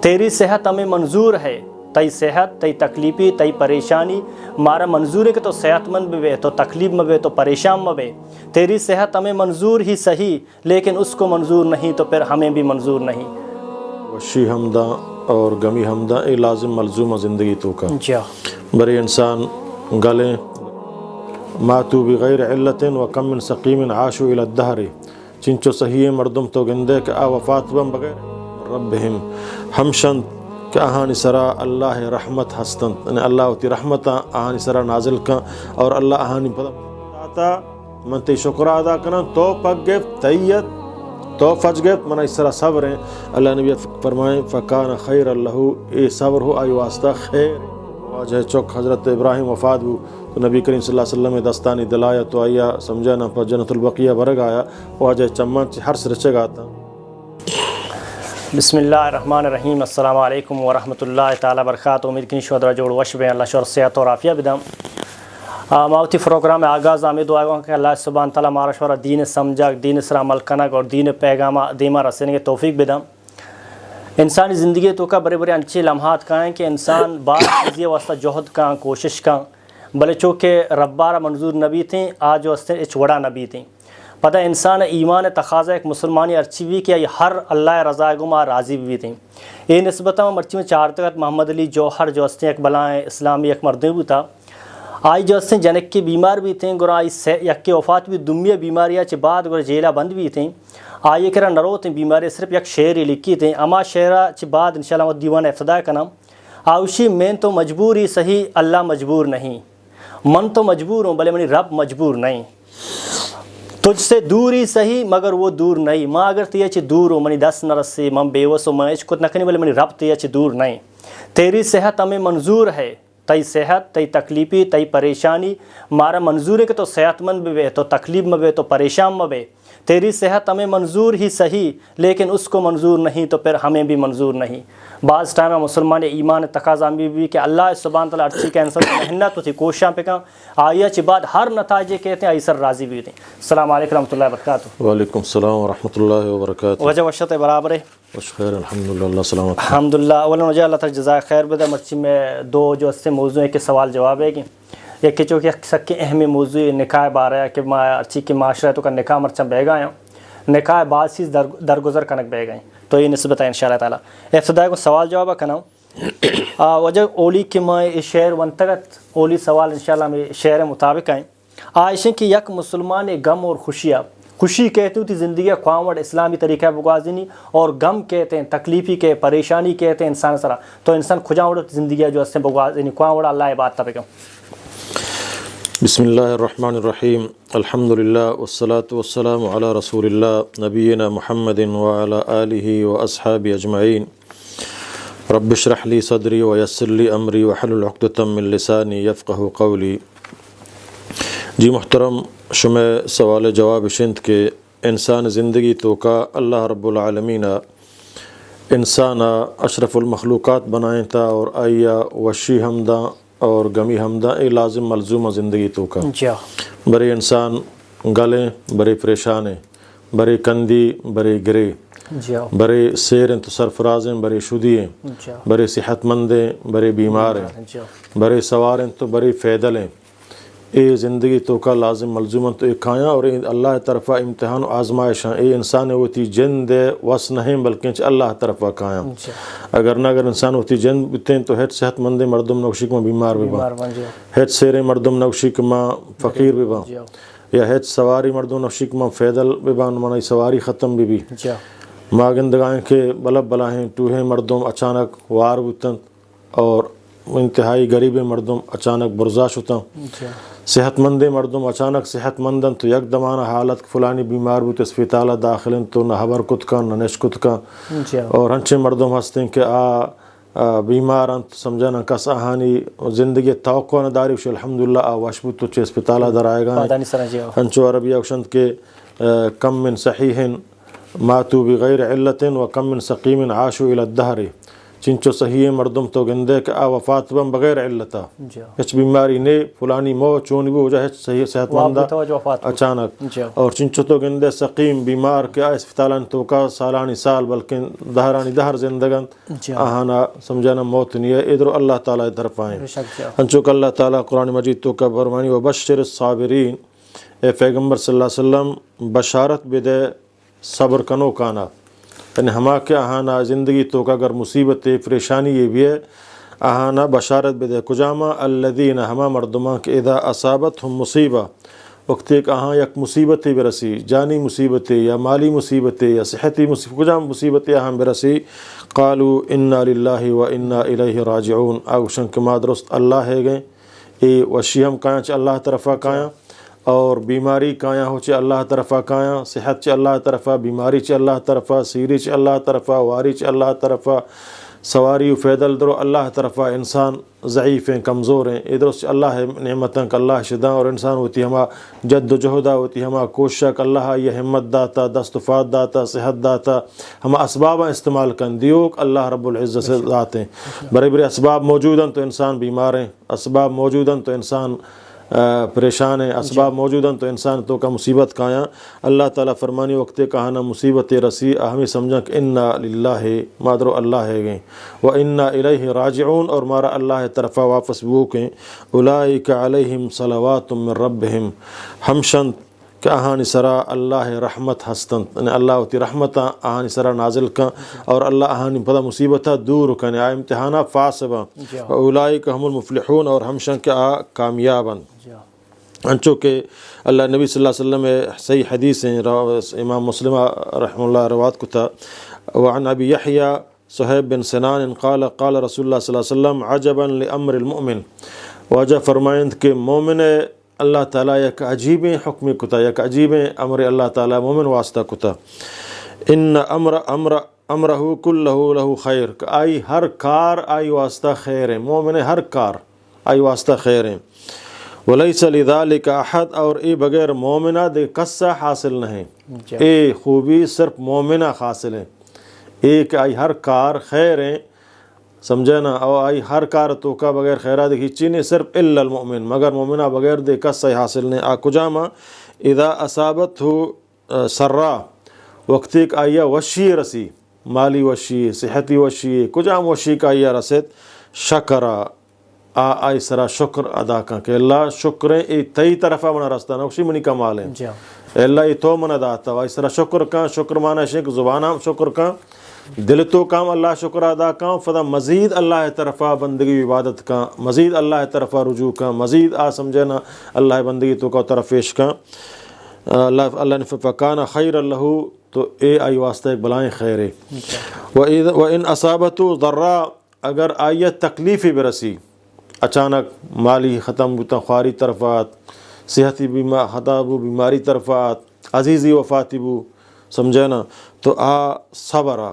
تیری صحت ہمیں منظور ہے، تئی صحت تئی تکلیفی تئی پریشانی مارا منظور ہے کہ تو صحت مند بھی وے تو تکلیف میں وے تو پریشان میں وے. تیری صحت ہمیں منظور ہی صحیح لیکن اس کو منظور نہیں تو پھر ہمیں بھی منظور نہیں. وشی حمدہ اور غمی حمدہ اے لازم ملزوم زندگی تو کا جا برے انسان گلیں ماتو بغیر علت و کم من سقیم عاشو الی الدہر چنچو صحیح مردم تو گندے کہ آ وفات بم بغیر ربہم ہمشن کہ آہانی سرا اللہ رحمت ہستن یعنی اللہ تی رحمت آہانی سرا نازل کن اور اللہ آہانی پتا من تی شکر ادا کرن تو پک گفت تیت تو فج گفت من اس طرح صبر ہیں. اللہ نبی فرمائیں فکان خیر اللہ اے صبر ہو آئی واسطہ خیر. واجہ چوک حضرت ابراہیم وفات ہو تو نبی کریم صلی اللہ علیہ وسلم دستانی دلایا تو آیا سمجھا نہ پر جنت البقیہ برگ آیا واجہ چمن ہر سرچے گاتا. بسم اللہ الرحمن الرحیم. السلام علیکم ورحمۃ اللہ تعالیٰ وبرکاتہ. امید کنی شودرہ جوڑ وش بے اللہ شور صحت اور عافیہ بدم. ماوتی پروگرام آغاز آمد دعا گا کہ اللہ سبحانہ تعالیٰ مارا شورہ دین سمجھا دین سرا عمل کنگ اور دین پیغام دیما رسنے کے توفیق بدم. انسانی زندگی تو کا بڑے بڑے انچے لمحات کہیں کہ انسان بعض چیزیں واسطہ جہد کا کوشش کا بلے چونکہ ربارہ منظور نبی تھیں آج واسطے اچوڑا نبی تھیں. پتہ انسان ایمان تقاضا ایک مسلمانی ارچی بھی کہ ہر اللہ رضا گما راضی بھی تھیں. یہ نسبتاً مرچی میں چار تک محمد علی جوہر جو ہستے ایک بلائیں اسلامی ایک مردیں بھی تھا آئی جو ہستے جنک کے بیمار بھی تھیں گرا یک کے وفات بھی دمیہ بیماریاں چھ بعد گر جیلہ بند بھی تھیں. آئیے کرا نرو تھیں بیماری صرف یک شعر ہی لکھی تھیں اما شعرہ چھ بعد انشاءاللہ وہ دیوان ابتدا کا نام آوشی میں تو مجبور ہی صحیح اللہ مجبور نہیں. من تو مجبور ہوں بلے منی رب مجبور نہیں. تجھ سے دور ہی صحیح مگر وہ دور نہیں. ماں اگر تیہ چھ دور ہو منی دس نہ رسی من بیوس ہو من اچ کت نکنی بلے منی رب تیہ چھ دور نہیں. تیری صحت ہمیں منظور ہے، تئی صحت تئی تکلیفی تئی پریشانی مارا منظور ہے کہ تو صحت مند بھی وے تو تکلیف میں وے تو پریشان میں وے. تیری صحت ہمیں منظور ہی صحیح لیکن اس کو منظور نہیں تو پھر ہمیں بھی منظور نہیں. بعض ٹائم مسلمان ایمان تقاضا بھی کہ اللہ سبحانہ تعالیٰ ارچی کے انسان محنت ہوتی کوشاں پہ کہاں آیا چھ بعد ہر نتائج کہتے ہیں ایسر راضی بھی ہوتے ہیں. السلام علیکم ورحمۃ اللہ وبرکاتہ. وعلیکم السلام ورحمۃ اللہ وبرکاتہ. وجہ وشت برابر ہے خیر الحمدللہ اللہ سلامت الحمدللہ. اولا وجہ اللہ تعالیٰ جزائے خیر بدہ. مرچی میں دو جو اس سے موضوع ہے کہ سوال جواب ہے کہ ایک کہ چونکہ سک کے اہم موضوع نکاح بارہ ہے کہ ارچی کے معاشرہ تو کا نکاح مرچہ بہ گئے ہیں نکاح بعض چیز درگزر کنک بہ گئے تو یہ نسبت ہے انشاءاللہ تعالیٰ. ابتدا کو سوال جواب کنا وجہ اولی کہ میں شعر ونتگت اولی سوال انشاءاللہ میں شعر مطابق ہیں عائشہ کی یک مسلمان غم اور خوشیاں. خوشی کہتے ہیں زندگی خواہوڑ اسلامی طریقہ بگوازنی اور غم کہتے ہیں تکلیفی کے پریشانی کہتے ہیں انسان سرا تو انسان کھجاوڑ زندگی جو اس بگوازنی خواہوڑ اللہ بات تبکم. بسم اللہ الرحمن الرحیم. الحمدللہ والصلاة والسلام علی رسول اللہ نبینا محمد وعلی آلہ واصحابہ اجمعین. رب اشرح لی صدری ویسر لی امری واحلل عقدۃ من لسانی یفقہوا قولی. جی محترم شمع سوال جواب شند کے انسان زندگی تو کا اللہ رب العالمین انسان اشرف المخلوقات بنائیں تا اور آیا وشی حمدہ اور غمی حمدہ اے لازم ملزوم زندگی تو کا برے انسان گلیں برے پریشانے برے کندی برے گرے برے سیریں تو سرفرازیں برے شدییں برے صحت مندیں برے بیماریں برے سواریں تو برے فیدلیں. اے زندگی تو کا لازم ملزومن تو ایک کھایاں اور اللہ طرفہ امتحان و آزمائش ہیں. اے انسان ہوتی جن دے وس نہیں بلکہ اللہ طرفہ کھایاں اگر نہ اگر انسان ہوتی جن بتیں تو ہیت صحت مند مردم نوشی میں بیمار بھی باں ہیت سیرے مردم نوشی میں فقیر بھی باں یا ہیت سواری مردم نوشی میں فیدل بھی باں منائی سواری ختم بھی ماگندگائیں کے بلب بلاہیں ٹوہیں مردم اچانک وار بتن اور انتہائی غریب مردم اچانک برزاش ہوتا. صحت مند مردم اچانک صحت مندن تو یک دمانہ حالت فلانی بیمار بھی تو اسپتالہ داخلن تو نہ حبر کت کا نہ نش کت کا اور ہنچے مردم ہستیں کہ بیمار انت سمجھا نہ کس آہانی زندگی توقع نہ داری وش الحمدللہ واشبو تو چھ اسپتالہ در آئے گا ہنچو عربی اوشند کے کم من صحیح ماتو بغیر علت و کم من سقیم عاشو الی الدہر چنچو صحیح مردم تو گندے کہ آ وفات بم بغیر علتا جی ہچ بیماری نے فلانی مو چون بھی وجہ ہچ صحیح صحت مندہ وفات اچانک جی اور چنچو تو گندے سقیم بیمار کہ اسپتالان تو کا سالانی سال بلکہ دہرانی دہر زندگان جی آہانا سمجھانا موت نہیں ہے ادھر اللہ تعالیٰ طرف آئیں بے شک جی انچو کہ اللہ تعالیٰ قرآن مجید تو کا فرمانی وبشر الصابرین اے پیغمبر صلی اللہ علیہ وسلم بشارت بدے صبر کنو کانا یعنی ہما کے آہانا زندگی تو کا اگر مصیبت پریشانی یہ بھی ہے آہانا بشارت بدے کجاما الذین ہما مردمان کے اذا اصابتہم مصیبہ وقت ایک آہاں یک مصیبت برسی جانی مصیبت یا مالی مصیبت یا صحتی مصیبت کجام مصیبت آہاں برسی قالوا انا للہ و انا الیہ راجعون آگوشن کے ما درست اللہ ہے گئے اے وشی ہم کایاں چھ اللہ طرفہ کایاں اور بیماری کایاں ہو چھ اللہ طرفہ کایاں صحت چھ اللہ طرفہ بیماری چھ اللہ طرفہ سیری چھ اللہ طرفہ واری چھ اللہ طرفہ سواری و فیدل درو اللہ طرفہ انسان ضعیف ہیں کمزور ہیں ادھر سے اللہ نعمتاں کہ اللہ شداں اور انسان ہوتی ہما جد و جہدہ ہوتی ہما کوشش کہ اللہ یہ ہمت داتا دستفات داتا صحت داتا ہما اسباباں استعمال کن دیوک اللہ رب العزت سے ذات ہیں بڑے بڑے اسباب موجود ہیں تو انسان بیمار ہیں اسباب موجود ہیں تو انسان پریشان ہیں اسباب موجود ہیں تو انسان تو کا مصیبت کایاں اللہ تعالیٰ فرمانی وقت کہانا مصیبت رسی ہمیں سمجھا کہ انا للہ مادرو اللہ ہے گئیں و انا الیہ راجعون اور مارا اللہ طرفہ واپس بوکیں اولئک علیہم صلوات من ربہم ہمشن کہ آہانی سرا اللہ رحمت ہستن یعنی اللہ ہوتی رحمت آہانی سرا نازل کن اور اللہ آہانی پدا مصیبتہ دور کن آ امتحانہ فاسبا اولئک ہم المفلحون اور ہمشن کہ کامیابن انچو کہ اللہ نبی صلی اللہ علیہ وسلم صحیح حدیث ہیں امام مسلم رحمہ اللہ روات کو تھا وعن ابی یحییٰ صہیب بن سنان قال قال رسول اللہ صلی اللہ علیہ وسلم عجبا لامر المؤمن واجہ فرمائند کہ مومن اللہ تعالیٰ یک عجیب حکم کتا یک عجیب امر اللہ تعالیٰ مومن واسطہ کتا ان امرہ کلہ لہو خیر کہ آئی ہر کار آئی واسطہ خیر ہے مومن ہر کار آئی واسطہ خیر ہے ولیس لذالک احد اور اے بغیر مومنہ دے قصہ حاصل نہیں اے خوبی صرف مومنہ حاصل ہے ایک آئی ہر کار خیر ہے سمجھے نا او آئی ہر کار تو کا بغیر خیرہ دیکھی چینے صرف الا المؤمن مگر مومنہ بغیر دے قصہ حاصل نہیں کجاما اذا اصابت ہو سرا وقت ایک آیا وشی رسی مالی وشی صحتی وشی کجام وشی کا آیا رسید شکرہ آئی سرا شکر ادا کن کہ اللہ شکریں ای تئی طرفہ منا رستہ نوشی منی کا مال ہیں اللہ ای تو منا داتا آئی سرا شکر کن شکر مانا شک زبانہ شکر کن دل تو کام اللہ شکر ادا کن فدا مزید اللہ طرفہ بندگی عبادت کن مزید اللہ طرفہ رجوع کن مزید سمجھنا اللہ بندگی تو کا طرف پیش کن اللہ نے فکانا خیر اللہ تو اے آئی واسطہ ایک بلائیں خیر ہے وَإِنْ أَصَابَتُ ضَرَّا اگر آیت تکلیفی برسی اچانک مالی ختم بتا خواری طرفات صحتی بیماری طرفات عزیزی وفاتی بو سمجھے نا تو صبرہ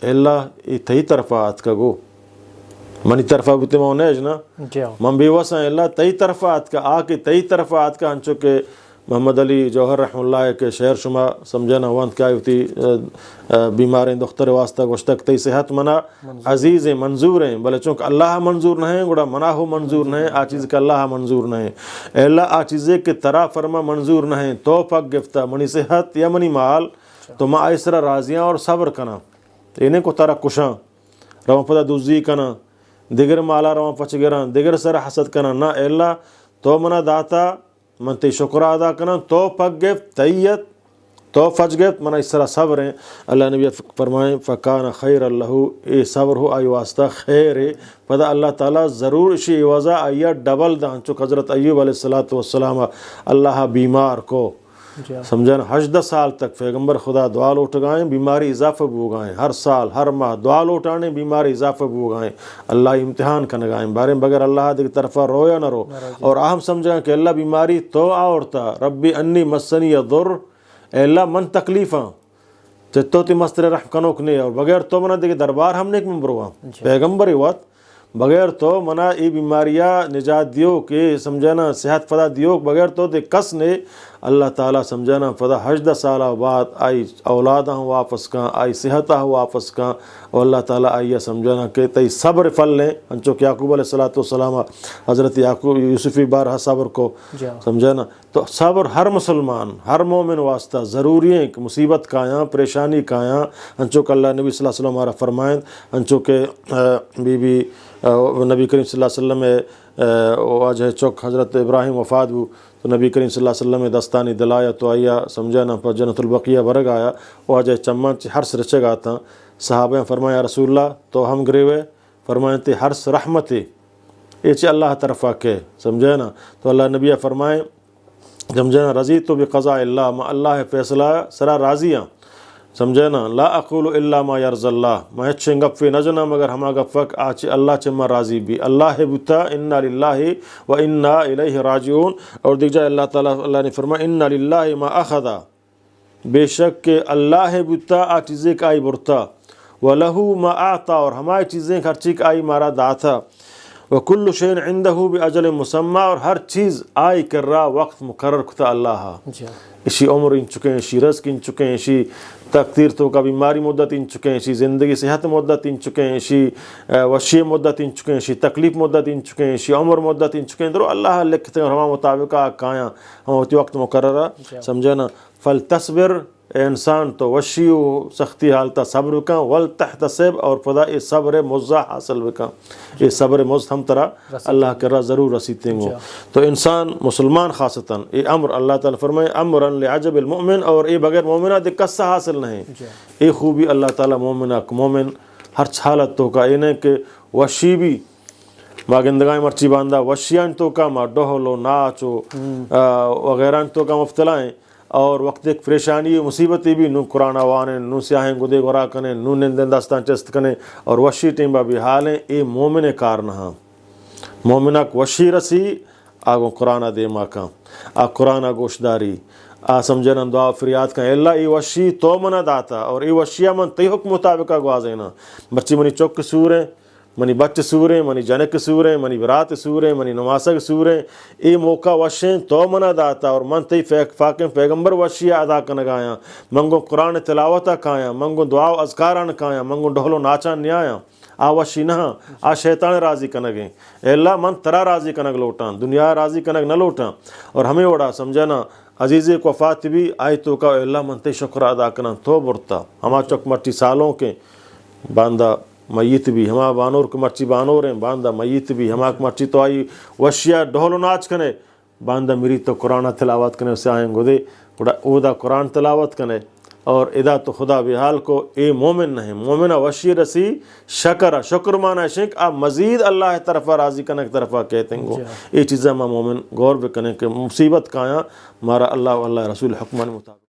اللہ ای تئی طرفات کا گو منی طرفہ بوتے مونیج نا من بھی وسائیں اللہ تئی طرفات کا کے تئی طرفات کا ہنچو کہ محمد علی جوہر رحمہ اللہ کے شہر شما سمجھے نا وانت کیا ہوتی بیماریں دختر واسطہ گوشتک تی صحت منا عزیز ہیں منظور ہیں بلے چونکہ اللہ منظور نہیں گوڑا منا ہو منظور نہیں چیز کا اللہ منظور نہیں اے اللہ چیزیں کہ ترا فرما منظور نہیں تو پک گفتہ منی صحت یا منی مال تو ما ایسرا راضیاں اور صبر کنا انہیں کو ترا کشاں رواں پدا دوزی کنا دیگر مالا رواں پچ گران دیگر سر حسد کنا نا اے اللہ تو منا داتا من تی شکر ادا کنا تو پک گفت تیت تو فج گفت من اس طرح صبر ہیں اللہ نبی فرمائیں فکان خیر اللہ اے صبر ہو آئی واسطہ خیر ہے پدا اللہ تعالیٰ ضرور اسی عوضہ آیا ڈبل دان چونکہ حضرت ایوب علیہ السلام اللہ بیمار کو سمجھنا 18 سال تک پیغمبر خدا دعا لوٹ گائیں بیماری اضافہ بو گائیں ہر سال ہر ماہ دعا لوٹانے بیماری اضافہ بو گائیں اللہ امتحان کن گائیں بارے بغیر اللہ کی طرفہ رو یا نہ رو اور اہم سمجھیں کہ اللہ بیماری تو آورتا ربی انی مسنی ضر اے اللہ من تکلیفاں تو تی مستر رحم کنوک نہیں اور بغیر تو منا دیکھ دربار ہم نے ایک ممبروا پیغمبر وقت بغیر تو منا ای بیماریاں نجات دیو کہ سمجھنا صحت فدا دیو بغیر تو دے کس نے اللہ تعالیٰ سمجھانا فدا 18 سالہ بعد آئی اولاداں واپس کہاں آئی صحتہ واپس کہاں اور اللہ تعالیٰ آئیے سمجھانا کہ تی صبر پھل لیں انچو کہ یعقوب علیہ السلام حضرت یعقوب یوسفی بارہا صبر کو سمجھانا. تو صبر ہر مسلمان ہر مومن واسطہ ضروری ہے کہ مصیبت کایاں پریشانی کایاں انچو کہ اللہ نبی صلی اللہ علیہ وسلم ہمارا فرمائیں انچو کہ بی بی نبی کریم صلی اللہ علیہ وسلم واجہ چوک حضرت ابراہیم وفات ہو تو نبی کریم صلی اللہ علیہ وسلم دستانی دلایا تو آیا سمجھانا پر جنت البقیہ برگ آیا واجہ چمان ہرس رچے گا تھا صحابہ فرمایا رسول اللہ تو ہم گریوے فرمائیں تے ہرس رحمت ایچ اللہ طرفہ کے سمجھانا. تو اللہ نبی فرمائیں سمجھانا رضی تو بقضاء اللہ ما اللہ فیصلہ سرا راضیاں سمجھانا. لا اقول الا ما یرضی اللہ میں اچھے گفے نہ جنا مگر ہما گفک آچ اللہ چما راضی بھی اللہ بتا انا للہ و انا الیہ راجعون. اور دیکھ جائے اللہ تعالیٰ اللہ نے فرمایا انا للہ ما اخذا بے شک کہ اللہ بتا آ چیزیں کا آئی برتا وَلَهُ ما اعطا اور ہماری چیزیں ہر چیز آئی مارا داتا وَكُلُّ شَيْءٍ عِنْدَهُ بِأَجَلٍ مُسَمَّى اور ہر چیز آئی کر رہا وقت مقرر کتا اللہ اسی عمر ان چکے ہیں اسی رزق ان چکے ہیں اسی تقدیر تو کا بیماری مدت ان چکے ہیں اسی زندگی صحت مدت ان چکے ہیں اسی وشی مدت ان چکے ہیں اسی تکلیف مدت ان چکے ہیں اسی عمر مدت ان چکے ہیں تو اللہ لکھتے ہیں ہما مطابق کایاں ہم ہوتی وقت مقررہ سمجھنا. فَلْتَصْبِرْ اے انسان تو وشی و سختی حالتا صبر بکاں وَلْتَحْتَسِبْ اور پدا اے صبر مزہ حاصل بکاں اے صبر مزہ ہم ترہ اللہ کے راہ ضرور رسیتے ہیں. تو انسان مسلمان خاصتاً اے امر اللہ تعالیٰ فرمائے امراً لعجب المؤمن اور اے بغیر مومنہ دے قصہ حاصل نہیں. اے خوبی اللہ تعالیٰ مومن ہر حالت تو کا اے نہیں کہ وشی بھی ما گندگائیں مرچی باندھا وشیان تو کا ما ڈہلو ناچو وغیرہ تو کا مفتلائیں اور وقت ایک پریشانی مصیبتی بھی نو قرآن آوانے نو سیاہیں گدے گورا کنے نو نندن داستان چست کنے اور وشی ٹیمبا بھی حالیں اے مومن کار نہاں مومنہ کو وشی رسی آگو قرآن دے ماکاں آ قرآن گوشداری آ سمجھنا دعا فریاد کہیں اللہ ای وشی تو منہ داتا اور ای وشیہ من تی حکم مطابقہ گوازینا بچی منی چوک سوریں منی بچ سوریں منی جنک سوریں منی برات سوریں منی نماسک سوریں ای موقع وشیں تو منہ داتا اور من تی فاقیں پیغمبر وشیہ ادا کنگایا منگو قرآن تلاوتہ کھایا منگو دعا و اذکاران کھایا منگو ڈھولو ناچان نیایا آ وشی نہاں آ شیطان راضی کنگیں اے اللہ من ترا راضی کنگ لوٹاں دنیا راضی کنگ نہ لوٹاں. اور ہمیں وڑا سمجھنا عزیز کو وفات بھی آئی تو کا اے اللہ من تی شکر ادا کنا تو برتا ہما چک مرچی سالوں کے باندھا میت بھی ہما بانور کو مرچی بانور ہیں باندھا میت بھی ہما مرچی تو آئی وشیہ ڈھول و ناچ کنے باندھا میری تو قرآن تلاوت کنے اسے آئیں گو دے اودا قرآن تلاوت کنے اور ادا تو خدا بحال کو اے مومن نہیں مومنہ وشی رسی شکر مانا شک آپ مزید اللہ طرفہ راضی کنک طرفہ کہتے ہیں گو یہ چیزیں ما مومن غور بکنے کہ مصیبت کایاں مارا اللہ واللہ رسول حکمان مطابق